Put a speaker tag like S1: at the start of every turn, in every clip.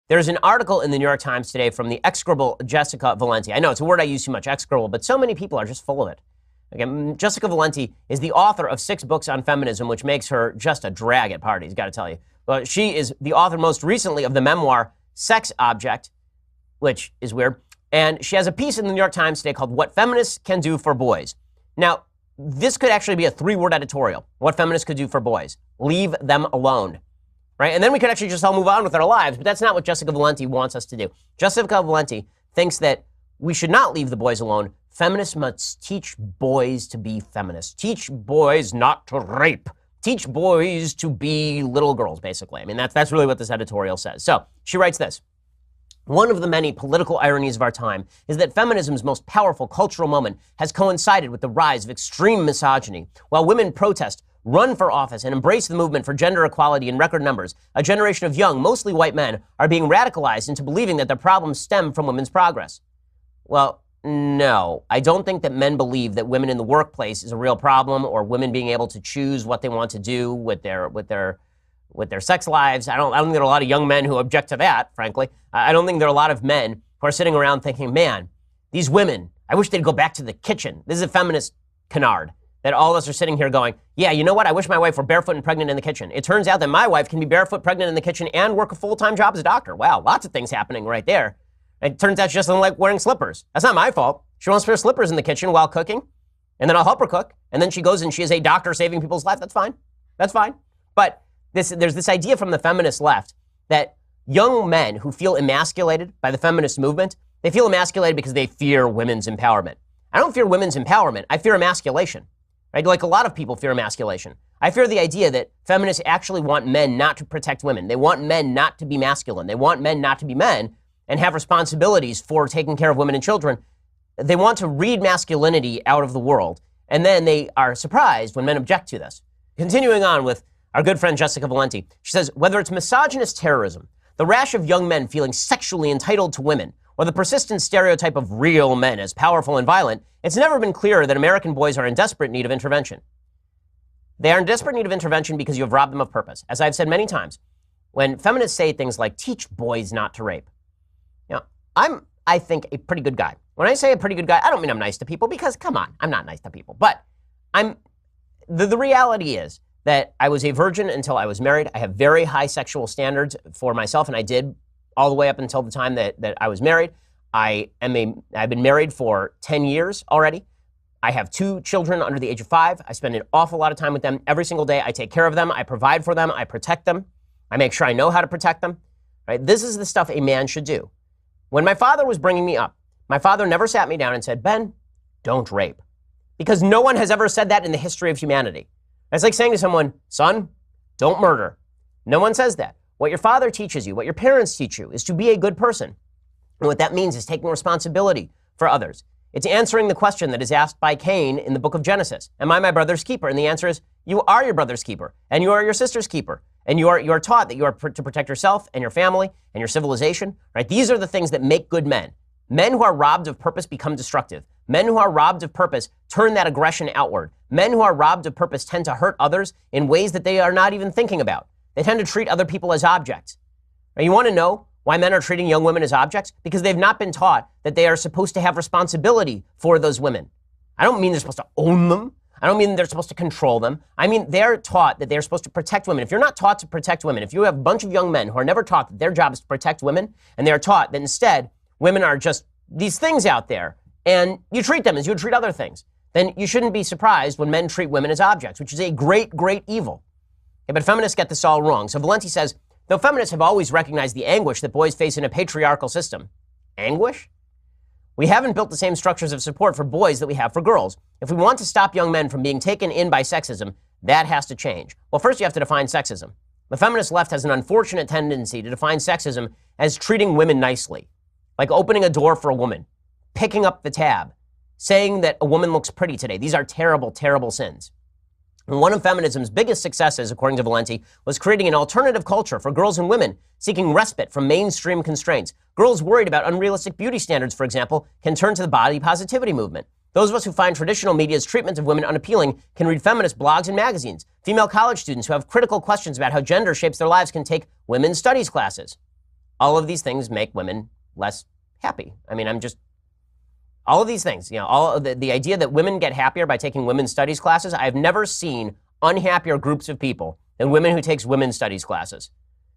S1: There's an article in the New York Times today from the execrable Jessica Valenti. I know it's a word I use too much, execrable, but so many people are just full of it. Again, Jessica Valenti is the author of 6 books on feminism, which makes her just a drag at parties, got to tell you. But she is the author most recently of the memoir Sex Object, which is weird. And she has a piece in the New York Times today called What Feminists Can Do for Boys. Now, this could actually be a 3-word editorial. What feminists could do for boys. Leave them alone. Right? And then we could actually just all move on with our lives, but that's not what Jessica Valenti wants us to do. Jessica Valenti thinks that we should not leave the boys alone. Feminists must teach boys to be feminists. Teach boys not to rape. Teach boys to be little girls, basically. I mean, that's really what this editorial says. So she writes this. One of the many political ironies of our time is that feminism's most powerful cultural moment has coincided with the rise of extreme misogyny. While women protest, run for office, and embrace the movement for gender equality in record numbers, a generation of young, mostly white men are being radicalized into believing that their problems stem from women's progress. Well, no, I don't think that men believe that women in the workplace is a real problem, or women being able to choose what they want to do with their sex lives. I don't think there are a lot of young men who object to that, frankly. I don't think there are a lot of men who are sitting around thinking, man, these women, I wish they'd go back to the kitchen. This is a feminist canard that all of us are sitting here going, yeah, you know what? I wish my wife were barefoot and pregnant in the kitchen. It turns out that my wife can be barefoot, pregnant in the kitchen, and work a full-time job as a doctor. Wow, lots of things happening right there. It turns out she doesn't like wearing slippers. That's not my fault. She wants to wear slippers in the kitchen while cooking, and then I'll help her cook, and then she goes and she is a doctor saving people's lives. That's fine. That's fine. But there's this idea from the feminist left that young men who feel emasculated by the feminist movement, they feel emasculated because they fear women's empowerment. I don't fear women's empowerment. I fear emasculation. Right? Like a lot of people fear emasculation. I fear the idea that feminists actually want men not to protect women. They want men not to be masculine. They want men not to be men and have responsibilities for taking care of women and children. They want to read masculinity out of the world, and then they are surprised when men object to this. Continuing on with our good friend Jessica Valenti, she says, whether it's misogynist terrorism, the rash of young men feeling sexually entitled to women, or the persistent stereotype of real men as powerful and violent, it's never been clearer that American boys are in desperate need of intervention. They are in desperate need of intervention because you have robbed them of purpose. As I've said many times, when feminists say things like, teach boys not to rape, I think, a pretty good guy. When I say a pretty good guy, I don't mean I'm nice to people, because, come on, I'm not nice to people. But the reality is that I was a virgin until I was married. I have very high sexual standards for myself, and I did all the way up until the time that I was married. I've been married for 10 years already. I have 2 children under the age of 5. I spend an awful lot of time with them every single day. I take care of them. I provide for them. I protect them. I make sure I know how to protect them. Right? This is the stuff a man should do. When my father was bringing me up, my father never sat me down and said, Ben, don't rape. Because no one has ever said that in the history of humanity. It's like saying to someone, son, don't murder. No one says that. What your father teaches you, what your parents teach you, is to be a good person. And what that means is taking responsibility for others. It's answering the question that is asked by Cain in the book of Genesis. Am I my brother's keeper? And the answer is, you are your brother's keeper, and you are your sister's keeper. And you are taught that you are to protect yourself and your family and your civilization, right? These are the things that make good men. Men who are robbed of purpose become destructive. Men who are robbed of purpose turn that aggression outward. Men who are robbed of purpose tend to hurt others in ways that they are not even thinking about. They tend to treat other people as objects. Now, you want to know why men are treating young women as objects? Because they've not been taught that they are supposed to have responsibility for those women. I don't mean they're supposed to own them. I don't mean they're supposed to control them. I mean, they're taught that they're supposed to protect women. If you're not taught to protect women, if you have a bunch of young men who are never taught that their job is to protect women, and they're taught that instead women are just these things out there, and you treat them as you would treat other things, then you shouldn't be surprised when men treat women as objects, which is a great, great evil. Okay, but feminists get this all wrong. So Valenti says, though feminists have always recognized the anguish that boys face in a patriarchal system. Anguish? We haven't built the same structures of support for boys that we have for girls. If we want to stop young men from being taken in by sexism, that has to change. Well, first you have to define sexism. The feminist left has an unfortunate tendency to define sexism as treating women nicely, like opening a door for a woman, picking up the tab, saying that a woman looks pretty today. These are terrible, terrible sins. And one of feminism's biggest successes, according to Valenti, was creating an alternative culture for girls and women seeking respite from mainstream constraints. Girls worried about unrealistic beauty standards, for example, can turn to the body positivity movement. Those of us who find traditional media's treatment of women unappealing can read feminist blogs and magazines. Female college students who have critical questions about how gender shapes their lives can take women's studies classes. all of these things make women less happy. I mean, all of these things, all of the idea that women get happier by taking women's studies classes. I've never seen unhappier groups of people than women who takes women's studies classes.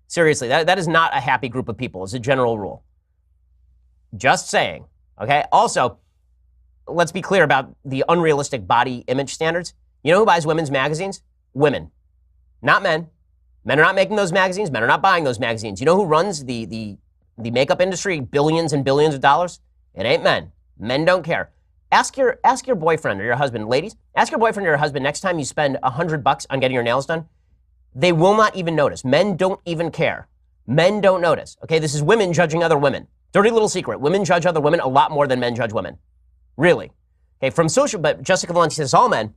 S1: Seriously, that is not a happy group of people as a general rule. Just saying, okay? Also, let's be clear about the unrealistic body image standards. You know who buys women's magazines? Women, not men. Men are not making those magazines. Men are not buying those magazines. You know who runs the makeup industry, billions and billions of dollars? It ain't men. Men don't care. Ask your boyfriend or your husband, ladies, ask your boyfriend or your husband next time you spend $100 on getting your nails done. They will not even notice. Men don't even care. Men don't notice. Okay, this is women judging other women. Dirty little secret. Women judge other women a lot more than men judge women. Really. Okay, but Jessica Valenti says all men,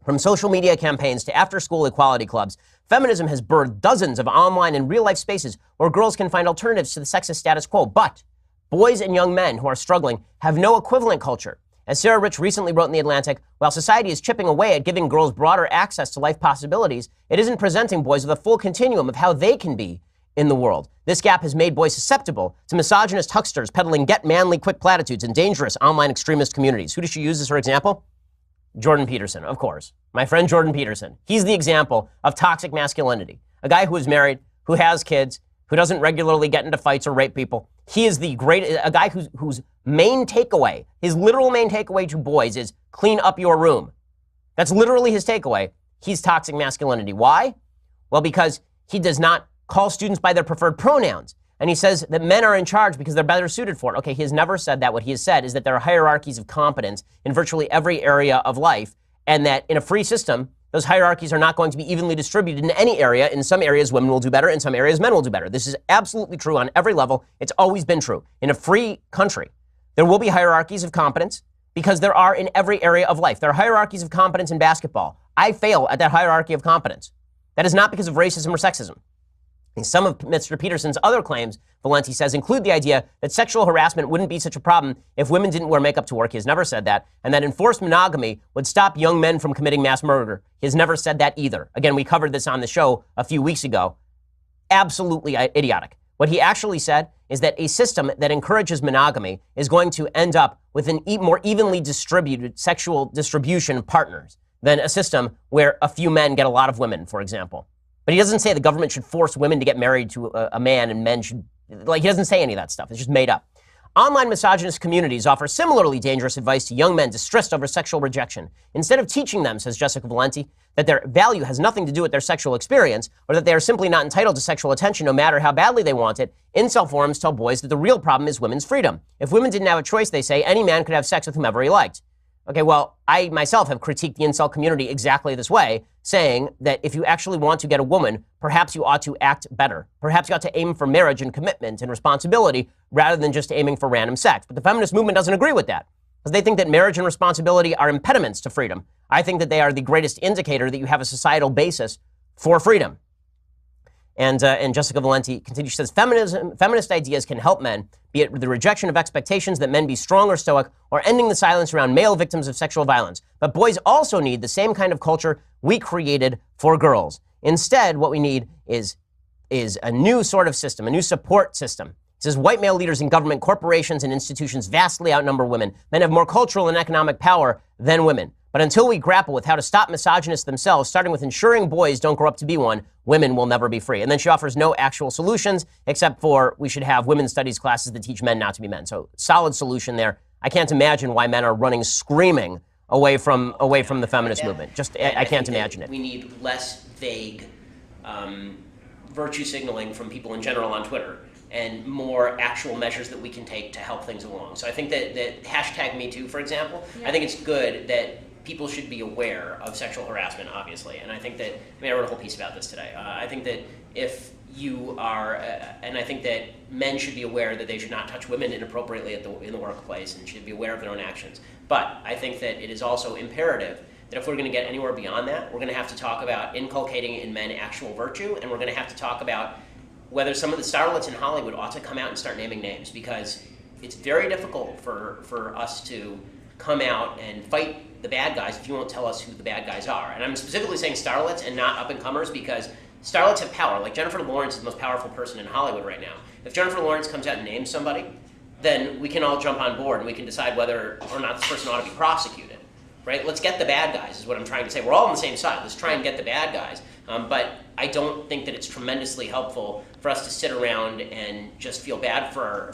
S1: from social media campaigns to after-school equality clubs, feminism has birthed dozens of online and real-life spaces where girls can find alternatives to the sexist status quo. But boys and young men who are struggling have no equivalent culture. As Sarah Rich recently wrote in The Atlantic, while society is chipping away at giving girls broader access to life possibilities, it isn't presenting boys with a full continuum of how they can be in the world. This gap has made boys susceptible to misogynist hucksters peddling get manly quick platitudes in dangerous online extremist communities. Who does she use as her example? Jordan Peterson, of course. My friend Jordan Peterson. He's the example of toxic masculinity. A guy who is married, who has kids, who doesn't regularly get into fights or rape people. He is a guy whose main takeaway, his literal main takeaway to boys is clean up your room. That's literally his takeaway. He's toxic masculinity. Why? Well, because he does not call students by their preferred pronouns. And he says that men are in charge because they're better suited for it. Okay, he has never said that. What he has said is that there are hierarchies of competence in virtually every area of life, and that in a free system, those hierarchies are not going to be evenly distributed in any area. In some areas, women will do better. In some areas, men will do better. This is absolutely true on every level. It's always been true. In a free country, there will be hierarchies of competence because there are in every area of life. There are hierarchies of competence in basketball. I fail at that hierarchy of competence. That is not because of racism or sexism. Some of Mr. Peterson's other claims, Valenti says, include the idea that sexual harassment wouldn't be such a problem if women didn't wear makeup to work. He has never said that. And that enforced monogamy would stop young men from committing mass murder. He has never said that either. Again, we covered this on the show a few weeks ago. Absolutely idiotic. What he actually said is that a system that encourages monogamy is going to end up with an more evenly distributed sexual distribution of partners than a system where a few men get a lot of women, for example. But he doesn't say the government should force women to get married to a man and men should, he doesn't say any of that stuff. It's just made up. Online misogynist communities offer similarly dangerous advice to young men distressed over sexual rejection. Instead of teaching them, says Jessica Valenti, that their value has nothing to do with their sexual experience or that they are simply not entitled to sexual attention no matter how badly they want it, incel forums tell boys that the real problem is women's freedom. If women didn't have a choice, they say, any man could have sex with whomever he liked. Okay, well, I myself have critiqued the incel community exactly this way, saying that if you actually want to get a woman, perhaps you ought to act better. Perhaps you ought to aim for marriage and commitment and responsibility rather than just aiming for random sex. But the feminist movement doesn't agree with that because they think that marriage and responsibility are impediments to freedom. I think that they are the greatest indicator that you have a societal basis for freedom. And Jessica Valenti continues, she says, feminist ideas can help men, be it the rejection of expectations that men be strong or stoic, or ending the silence around male victims of sexual violence. But boys also need the same kind of culture we created for girls. Instead, what we need is a new sort of system, a new support system. He says, white male leaders in government, corporations, and institutions vastly outnumber women. Men have more cultural and economic power than women. But until we grapple with how to stop misogynists themselves, starting with ensuring boys don't grow up to be one, women will never be free. And then she offers no actual solutions, except for we should have women's studies classes that teach men not to be men. So solid solution there. I can't imagine why men are running screaming away from the feminist movement. I can't imagine it.
S2: We need less vague virtue signaling from people in general on Twitter and more actual measures that we can take to help things along. So I think that hashtag #MeToo, for example, I think it's good that people should be aware of sexual harassment, obviously. And I think that, I wrote a whole piece about this today. I think that if you are, and I think that men should be aware that they should not touch women inappropriately in the workplace and should be aware of their own actions. But I think that it is also imperative that if we're going to get anywhere beyond that, we're going to have to talk about inculcating in men actual virtue, and we're going to have to talk about whether some of the starlets in Hollywood ought to come out and start naming names, because it's very difficult for us to come out and fight the bad guys if you won't tell us who the bad guys are. And I'm specifically saying starlets and not up-and-comers because starlets have power. Like Jennifer Lawrence is the most powerful person in Hollywood right now. If Jennifer Lawrence comes out and names somebody, then we can all jump on board and we can decide whether or not this person ought to be prosecuted, right? Let's get the bad guys is what I'm trying to say. We're all on the same side. Let's try and get the bad guys. But I don't think that it's tremendously helpful for us to sit around and just feel bad for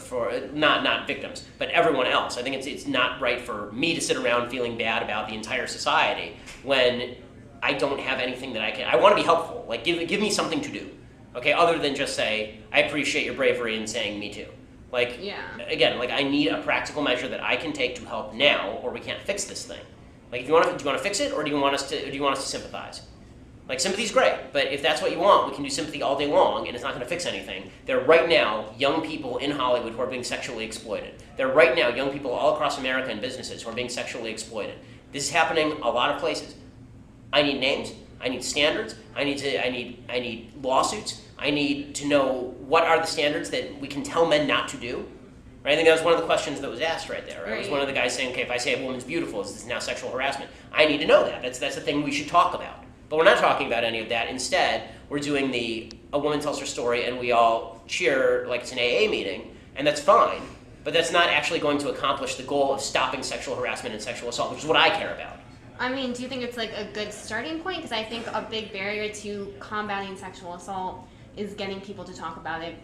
S2: not victims, but everyone else. I think it's not right for me to sit around feeling bad about the entire society when I don't have anything that I can. I want to be helpful. Like give me something to do, okay? Other than just say I appreciate your bravery in saying me too. Like again, like I need a practical measure that I can take to help now, or we can't fix this thing. Like if do you want to fix it, or do you want us to sympathize? Like, sympathy's great, but if that's what you want, we can do sympathy all day long, and it's not going to fix anything. There are right now young people in Hollywood who are being sexually exploited. There are right now young people all across America in businesses who are being sexually exploited. This is happening a lot of places. I need names. I need standards. I need lawsuits. I need to know what are the standards that we can tell men not to do. Right? I think that was one of the questions that was asked right there. Right? It was one of the guys saying, okay, if I say a woman's beautiful, is this now sexual harassment? I need to know that. That's the thing we should talk about. But we're not talking about any of that. Instead, we're doing a woman tells her story and we all cheer like it's an AA meeting, and that's fine. But that's not actually going to accomplish the goal of stopping sexual harassment and sexual assault, which is what I care about.
S3: I mean, do you think it's like a good starting point? Because I think a big barrier to combating sexual assault is getting people to talk about it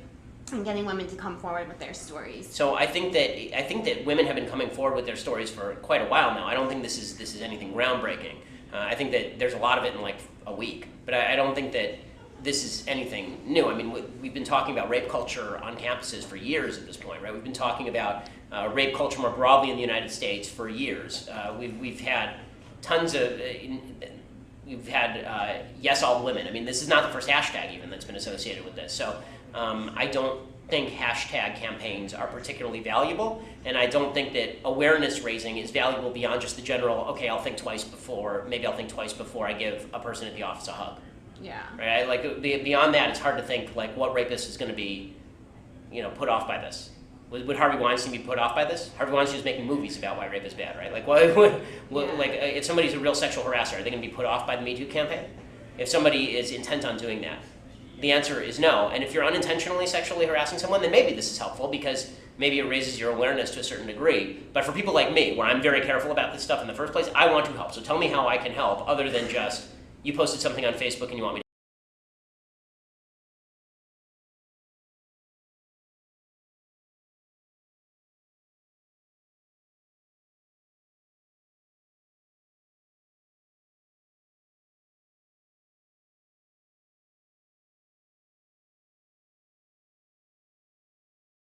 S3: and getting women to come forward with their stories.
S2: So I think that women have been coming forward with their stories for quite a while now. I don't think this is anything groundbreaking. I think that there's a lot of it in like a week, but I don't think that this is anything new. I mean, we've been talking about rape culture on campuses for years at this point, right? We've been talking about rape culture more broadly in the United States for years. We've had tons of, yes, all women. I mean, this is not the first hashtag even that's been associated with this. So I don't think hashtag campaigns are particularly valuable, and I don't think that awareness raising is valuable beyond just the general, okay, maybe I'll think twice before I give a person at the office a hug.
S3: Yeah.
S2: Right? Like beyond that, it's hard to think like what rapist is going to be, put off by this. Would Harvey Weinstein be put off by this? Harvey Weinstein is making movies about why rape is bad, right? Like, like if somebody's a real sexual harasser, are they going to be put off by the Me Too campaign? If somebody is intent on doing that, the answer is no. And if you're unintentionally sexually harassing someone, then maybe this is helpful because maybe it raises your awareness to a certain degree. But for people like me, where I'm very careful about this stuff in the first place, I want to help. So tell me how I can help other than just, you posted something on Facebook and you want me to